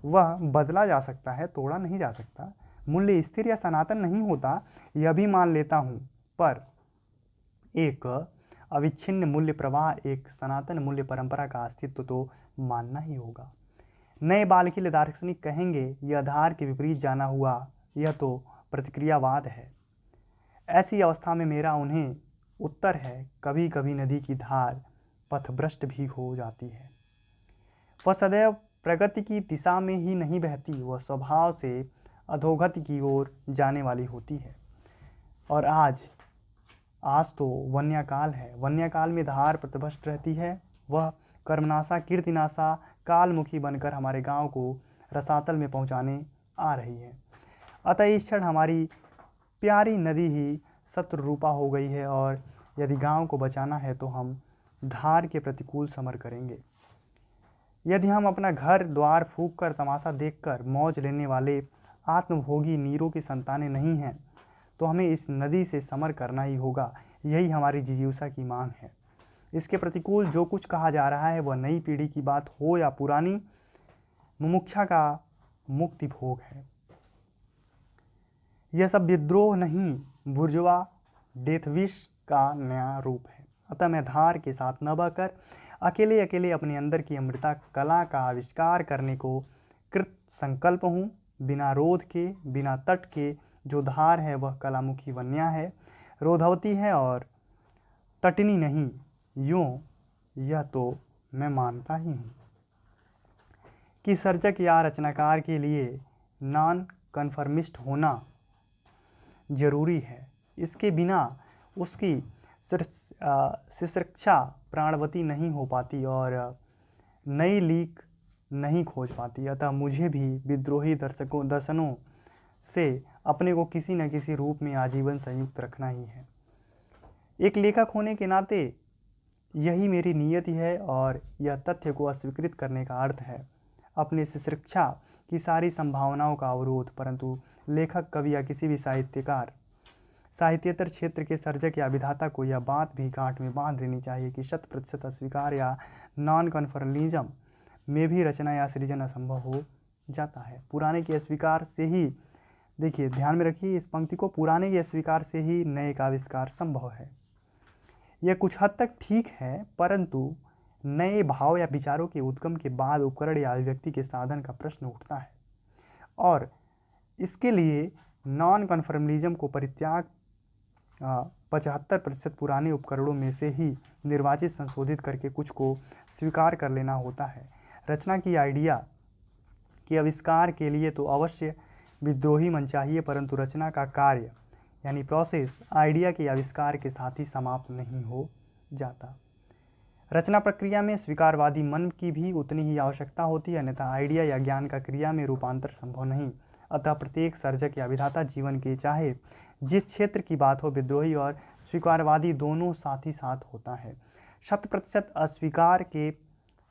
वह बदला जा सकता है, तोड़ा नहीं जा सकता। मूल्य स्थिर या सनातन नहीं होता, यह भी मान लेता हूँ, पर एक अविच्छिन्न मूल्य प्रवाह, एक सनातन मूल्य परंपरा का अस्तित्व तो मानना ही होगा। नए बालकीय दार्शनिक कहेंगे यह आधार के विपरीत जाना हुआ, यह तो प्रतिक्रियावाद है। ऐसी अवस्था में मेरा उन्हें उत्तर है, कभी कभी नदी की धार पथभ्रष्ट भी हो जाती है। वह सदैव प्रगति की दिशा में ही नहीं बहती, वह स्वभाव से अधोगति की ओर जाने वाली होती है। और आज तो वन्याकाल है। वन्याकाल में धार पथभ्रष्ट रहती है, वह कर्मनाशा कीर्तिनाशा कालमुखी बनकर हमारे गांव को रसातल में पहुंचाने आ रही है। अतः इस क्षण हमारी प्यारी नदी ही शत्रु रूपा हो गई है, और यदि गांव को बचाना है तो हम धार के प्रतिकूल समर करेंगे। यदि हम अपना घर द्वार फूंक कर तमाशा देखकर मौज लेने वाले आत्मभोगी नीरों की संतानें नहीं हैं, तो हमें इस नदी से समर करना ही होगा। यही हमारी जिजीविका की मांग है। इसके प्रतिकूल जो कुछ कहा जा रहा है वह नई पीढ़ी की बात हो या पुरानी मुमुक्षा का मुक्ति भोग है। यह सब विद्रोह नहीं, बुर्जुआ डेथविश का नया रूप है। अतः मैं धार के साथ न बहकर अकेले अकेले अपने अंदर की अमृता कला का आविष्कार करने को कृत संकल्प हूँ। बिना रोध के, बिना तट के जो धार है वह कलामुखी वन्या है, रोधवती है और तटनी नहीं। यूँ यह तो मैं मानता ही हूँ कि सर्जक या रचनाकार के लिए नॉन कन्फर्मिस्ट होना जरूरी है। इसके बिना उसकी शिक्षा प्राणवती नहीं हो पाती और नई लीक नहीं खोज पाती। अतः मुझे भी विद्रोही दर्शनों से अपने को किसी न किसी रूप में आजीवन संयुक्त रखना ही है। एक लेखक होने के नाते यही मेरी नियति है, और यह तथ्य को अस्वीकृत करने का अर्थ है अपने शिक्षा की सारी संभावनाओं का अवरोध। परंतु लेखक, कवि या किसी भी साहित्यकार, साहित्येतर क्षेत्र के सर्जक या विधाता को यह बात भी गांठ में बांध लेनी चाहिए कि 100% अस्वीकार या नॉन कन्फर्मिज्म में भी रचना या सृजन असंभव हो जाता है। पुराने के अस्वीकार से ही, देखिए ध्यान में रखिए इस पंक्ति को, पुराने के अस्वीकार से ही नए का आविष्कार संभव है। यह कुछ हद तक ठीक है, परंतु नए भाव या विचारों के उद्गम के बाद उपकरण या अभिव्यक्ति के साधन का प्रश्न उठता है, और इसके लिए नॉन कन्फर्मिज्म को परित्याग 75% पुराने उपकरणों में से ही निर्वाचित संशोधित करके कुछ को स्वीकार कर लेना होता है। रचना की आइडिया के आविष्कार के लिए तो अवश्य विद्रोही मन चाहिए, परंतु रचना का कार्य यानी प्रोसेस आइडिया के आविष्कार के साथ ही समाप्त नहीं हो जाता। रचना प्रक्रिया में स्वीकारवादी मन की भी उतनी ही आवश्यकता होती है, अन्यथा आइडिया या ज्ञान का क्रिया में रूपांतर संभव नहीं। अतः प्रत्येक सर्जक या विधाता जीवन के चाहे जिस क्षेत्र की बात हो, विद्रोही और स्वीकारवादी दोनों साथ ही साथ होता है। 100% अस्वीकार के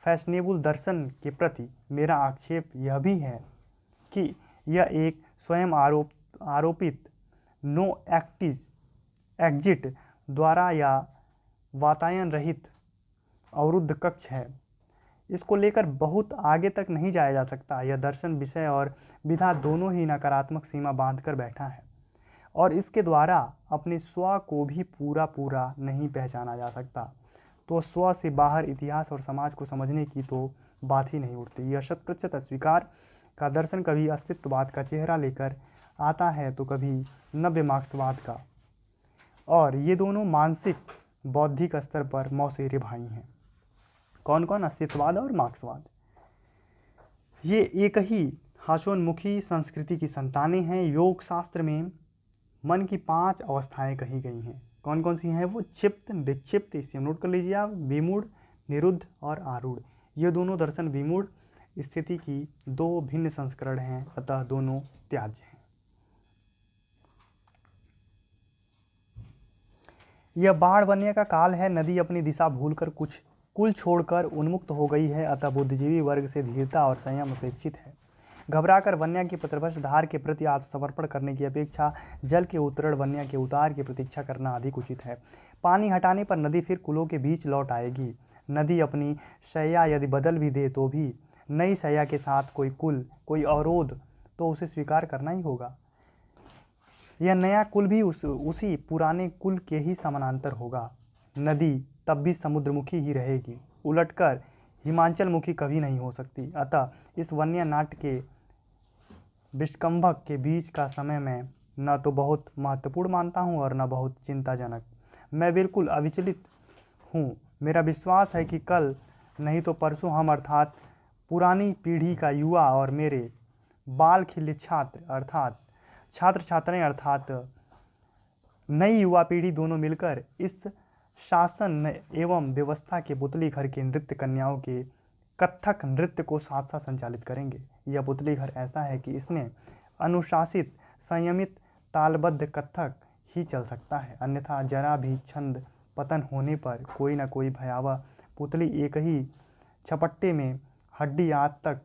फैशनेबल दर्शन के प्रति मेरा आक्षेप यह भी है कि यह एक स्वयं आरोपित नो एग्जिट द्वारा या वातायन रहित अवरुद्ध कक्ष है। इसको लेकर बहुत आगे तक नहीं जाया जा सकता। यह दर्शन विषय और विधा दोनों ही नकारात्मक सीमा बांधकर बैठा है, और इसके द्वारा अपने स्व को भी पूरा नहीं पहचाना जा सकता। तो स्व से बाहर इतिहास और समाज को समझने की तो बात ही नहीं उठती। यह 100% अस्वीकार का दर्शन कभी अस्तित्ववाद का चेहरा लेकर आता है तो कभी नव्य मार्क्सवाद का, और ये दोनों मानसिक बौद्धिक स्तर पर मौसेरे भाई हैं। कौन कौन? अस्तित्ववाद और मार्क्सवाद। ये एक ही हास्योन्मुखी संस्कृति की संतानें हैं। योग शास्त्र में मन की 5 अवस्थाएं कही गई हैं। कौन कौन सी हैं वो? क्षिप्त, विक्षिप्त, इसे नोट कर लीजिए आप, विमूढ़, निरुद्ध और आरूढ़। ये दोनों दर्शन विमूढ़ स्थिति की 2 भिन्न संस्करण हैं, अतः दोनों त्याज्य हैं। यह बाढ़ बनने का काल है। नदी अपनी दिशा भूलकर कुछ कुल छोड़कर उन्मुक्त हो गई है, अतः बुद्धिजीवी वर्ग से धीरता और संयम अपेक्षित है। घबराकर वन्या की पथभ्रष्ट धार के प्रति आत्मसमर्पण करने की अपेक्षा जल के उत्तरण वन्या के उतार की प्रतीक्षा करना अधिक उचित है। पानी हटाने पर नदी फिर कुलों के बीच लौट आएगी। नदी अपनी शैया यदि बदल भी दे तो भी नई शैया के साथ कोई कुल, कोई अवरोध तो उसे स्वीकार करना ही होगा। यह नया कुल भी उसी पुराने कुल के ही समानांतर होगा। नदी तब भी समुद्रमुखी ही रहेगी, उलटकर हिमांचलमुखी कभी नहीं हो सकती। अतः इस वन्य नाट्य के विष्कंभक के बीच का समय मैं न तो बहुत महत्वपूर्ण मानता हूँ और न बहुत चिंताजनक। मैं बिल्कुल अविचलित हूँ। मेरा विश्वास है कि कल नहीं तो परसों हम अर्थात पुरानी पीढ़ी का युवा और मेरे बाल खिले छात्र अर्थात छात्र छात्राएं अर्थात नई युवा पीढ़ी दोनों मिलकर इस शासन एवं व्यवस्था के पुतली घर के नृत्य कन्याओं के कथक नृत्य को साथ साथ संचालित करेंगे। यह पुतली घर ऐसा है कि इसमें अनुशासित, संयमित, तालबद्ध कथक ही चल सकता है, अन्यथा जरा भी छंद पतन होने पर कोई न कोई भयावह पुतली एक ही छपट्टे में हड्डी आदि तक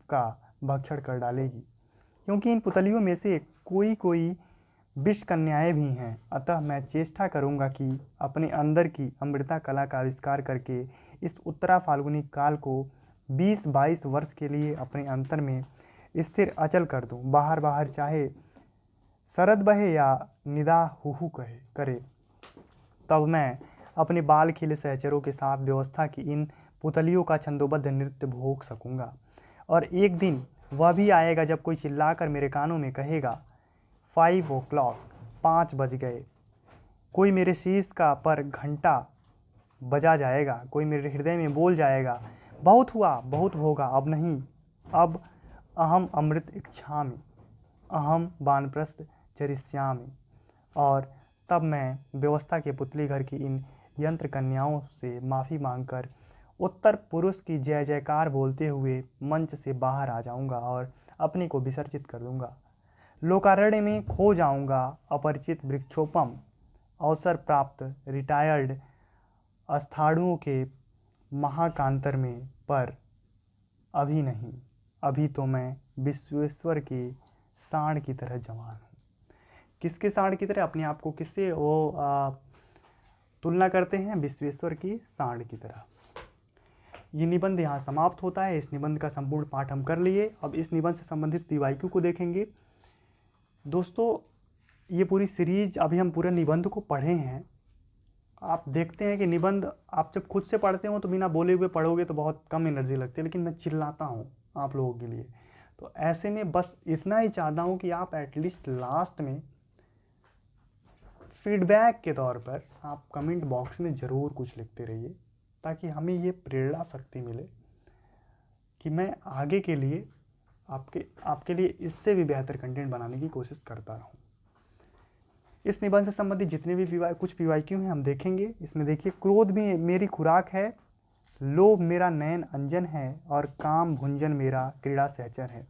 का भक्षण कर डालेगी। क्योंकि इन पुतलियों में से कोई कोई विष कन्याएं भी हैं। अतः मैं चेष्टा करूंगा कि अपने अंदर की अमृता कला का आविष्कार करके इस उत्तरा फाल्गुनी काल को 20-22 वर्ष के लिए अपने अंतर में स्थिर अचल कर दूं। बाहर बाहर चाहे शरद बहे या निदा हुहू करे, तब मैं अपने बाल खिले सहचरों के साथ व्यवस्था की इन पुतलियों का छंदोबद्ध नृत्य भोग सकूंगा। और एक दिन वह भी आएगा जब कोई चिल्लाकर मेरे कानों में कहेगा 5 o'clock, 5 बज गए। कोई मेरे शीश का पर घंटा बजा जाएगा, कोई मेरे हृदय में बोल जाएगा बहुत हुआ, बहुत भोगा, अब नहीं, अब अहम अमृत इच्छामि, अहम वानप्रस्थ चरिष्यामि। और तब मैं व्यवस्था के पुतली घर की इन यंत्र कन्याओं से माफ़ी मांगकर उत्तर पुरुष की जय जयकार बोलते हुए मंच से बाहर आ जाऊंगा और अपने को विसर्जित कर दूंगा। लोकारण्य में खो जाऊंगा, अपरिचित वृक्षोपम अवसर प्राप्त रिटायर्ड अस्थाणुओं के महाकांतर में। पर अभी नहीं, अभी तो मैं विश्वेश्वर के सांड की तरह जवान हूँ। किसके सांड की तरह? अपने आप को किससे वो तुलना करते हैं? विश्वेश्वर की सांड की तरह। ये निबंध यहाँ समाप्त होता है। इस निबंध का संपूर्ण पाठ हम कर लिए। अब इस निबंध से संबंधित पीवाईक्यू को देखेंगे। दोस्तों, ये पूरी सीरीज अभी हम पूरे निबंध को पढ़े हैं। आप देखते हैं कि निबंध आप जब खुद से पढ़ते हो तो बिना बोले हुए पढ़ोगे तो बहुत कम एनर्जी लगती है, लेकिन मैं चिल्लाता हूँ आप लोगों के लिए। तो ऐसे में बस इतना ही चाहता हूँ कि आप एटलीस्ट लास्ट में फीडबैक के तौर पर आप कमेंट बॉक्स में ज़रूर कुछ लिखते रहिए, ताकि हमें ये प्रेरणा शक्ति मिले कि मैं आगे के लिए आपके लिए इससे भी बेहतर कंटेंट बनाने की कोशिश करता रहूं। इस निबंध से संबंधित जितने भी कुछ पीवाईक्यू हैं हम देखेंगे। इसमें देखिए, क्रोध भी मेरी खुराक है, लोभ मेरा नयन अंजन है और काम भुंजन मेरा क्रीड़ा सहचर है।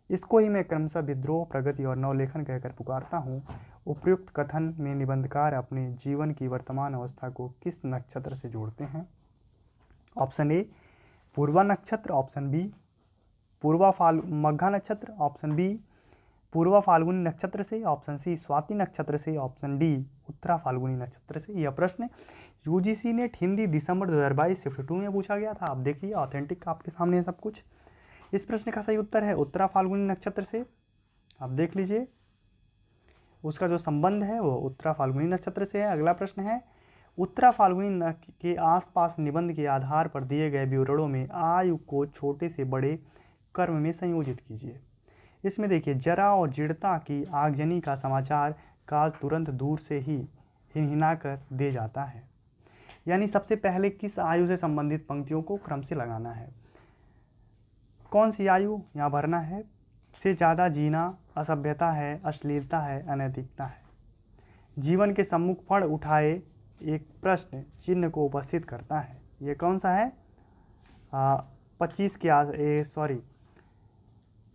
इसको ही मैं क्रमशः विद्रोह, प्रगति और नवलेखन कहकर पुकारता हूँ। उपयुक्त कथन में निबंधकार अपने जीवन की वर्तमान अवस्था को किस नक्षत्र से जोड़ते हैं? ऑप्शन ए पूर्वा नक्षत्र, ऑप्शन बी मघा नक्षत्र, ऑप्शन बी पूर्वा फाल्गुनी नक्षत्र से, ऑप्शन सी स्वाति नक्षत्र से, ऑप्शन डी उत्तरा फाल्गुनी नक्षत्र से। यह प्रश्न यूजीसी नेट हिंदी दिसंबर 2022 शिफ्ट 2 में पूछा गया था। आप देखिए, ऑथेंटिक आपके सामने है सब कुछ। इस प्रश्न का सही उत्तर है उत्तरा फाल्गुनी नक्षत्र से। आप देख लीजिए, उसका जो संबंध है वो उत्तरा फाल्गुनी नक्षत्र से है। अगला प्रश्न है, उत्तरा फाल्गुनी के आसपास निबंध के आधार पर दिए गए विवरणों में आयु को छोटे से बड़े कर्म में संयोजित कीजिए। इसमें देखिए, जरा और जीर्णता की आगजनी का समाचार काल तुरंत दूर से ही हिनहिना कर दे जाता है। यानी सबसे पहले किस आयु से संबंधित पंक्तियों को क्रम से लगाना है। कौन सी आयु यहाँ भरना है? से ज़्यादा जीना असभ्यता है, अश्लीलता है, अनैतिकता है। जीवन के सम्मुख फड़ उठाए एक प्रश्न चिन्ह को उपस्थित करता है। ये कौन सा है?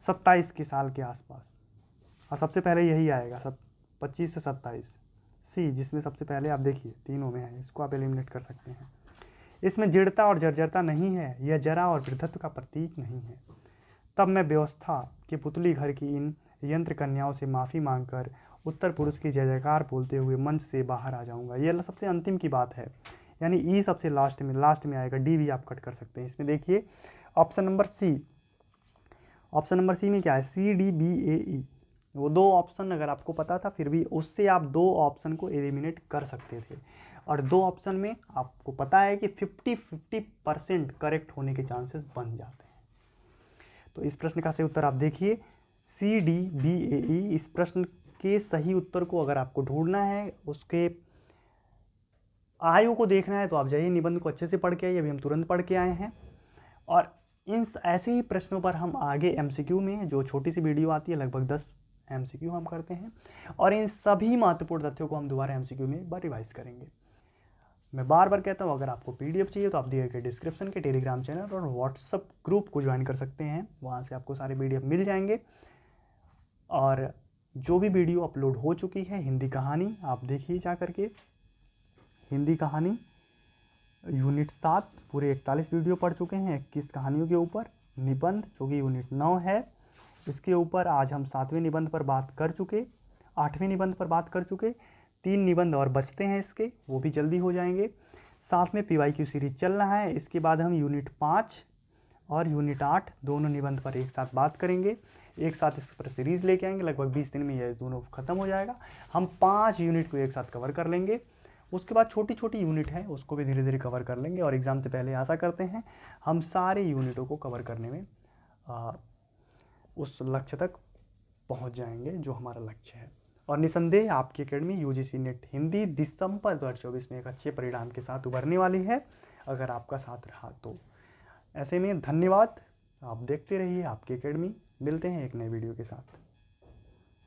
27 के साल के आसपास। और सबसे पहले यही आएगा, 25 से 27। सी, जिसमें सबसे पहले आप देखिए तीनों में है, इसको आप एलिमिनेट कर सकते हैं। इसमें जड़ता और जर्जरता नहीं है, यह जरा और वृद्धत्व का प्रतीक नहीं है। तब मैं व्यवस्था के पुतली घर की इन यंत्र कन्याओं से माफ़ी मांगकर उत्तर पुरुष की जय जयकार बोलते हुए मंच से बाहर आ जाऊंगा। यह सबसे अंतिम की बात है। यानी ई सबसे लास्ट में आएगा, डी भी आप कट कर सकते हैं। इसमें देखिए ऑप्शन नंबर सी में क्या है, CDBAE, वो दो ऑप्शन अगर आपको पता था फिर भी उससे आप दो ऑप्शन को एलिमिनेट कर सकते थे, और दो ऑप्शन में आपको पता है कि 50-50% करेक्ट होने के चांसेस बन जाते हैं। तो इस प्रश्न का सही उत्तर आप देखिए CDBAE। इस प्रश्न के सही उत्तर को अगर आपको ढूंढना है, उसके आयु को देखना है, तो आप जाइए निबंध को अच्छे से पढ़ के आइए। अभी हम तुरंत पढ़ के आए हैं, और इन ऐसे ही प्रश्नों पर हम आगे MCQ में, जो छोटी सी वीडियो आती है, लगभग 10 MCQ हम करते हैं, और इन सभी महत्वपूर्ण तथ्यों को हम दोबारा MCQ में एक बार रिवाइज करेंगे। मैं बार बार कहता हूँ, अगर आपको PDF चाहिए तो आप दिए गए डिस्क्रिप्शन के टेलीग्राम चैनल और व्हाट्सअप ग्रुप को ज्वाइन कर सकते हैं, वहाँ से आपको सारे PDF मिल जाएंगे। और जो भी वीडियो अपलोड हो चुकी है, हिंदी कहानी आप देखिए जा करके, हिंदी कहानी यूनिट 7 पूरे 41 वीडियो पढ़ चुके हैं 21 कहानियों के ऊपर। निबंध जो कि यूनिट 9 है, इसके ऊपर आज हम 7वें निबंध पर बात कर चुके, 8वें निबंध पर बात कर चुके। 3 निबंध और बचते हैं इसके, वो भी जल्दी हो जाएंगे। साथ में PYQ सीरीज चल रहा है। इसके बाद हम यूनिट 5 और यूनिट 8 दोनों निबंध पर एक साथ बात करेंगे, एक साथ इस पर सीरीज लेके आएंगे। लगभग 20 दिन में यह दोनों खत्म हो जाएगा। हम 5 यूनिट को एक साथ कवर कर लेंगे। उसके बाद छोटी छोटी यूनिट है, उसको भी धीरे धीरे कवर कर लेंगे, और एग्ज़ाम से पहले आशा करते हैं हम सारे यूनिटों को कवर करने में उस लक्ष्य तक पहुंच जाएंगे जो हमारा लक्ष्य है। और निसंदेह आपकी एकेडमी UGC नेट हिंदी दिसंबर 2024 में एक अच्छे परिणाम के साथ उभरने वाली है, अगर आपका साथ रहा तो। ऐसे में धन्यवाद, आप देखते रहिए आपकी एकेडमी। मिलते हैं एक नए वीडियो के साथ।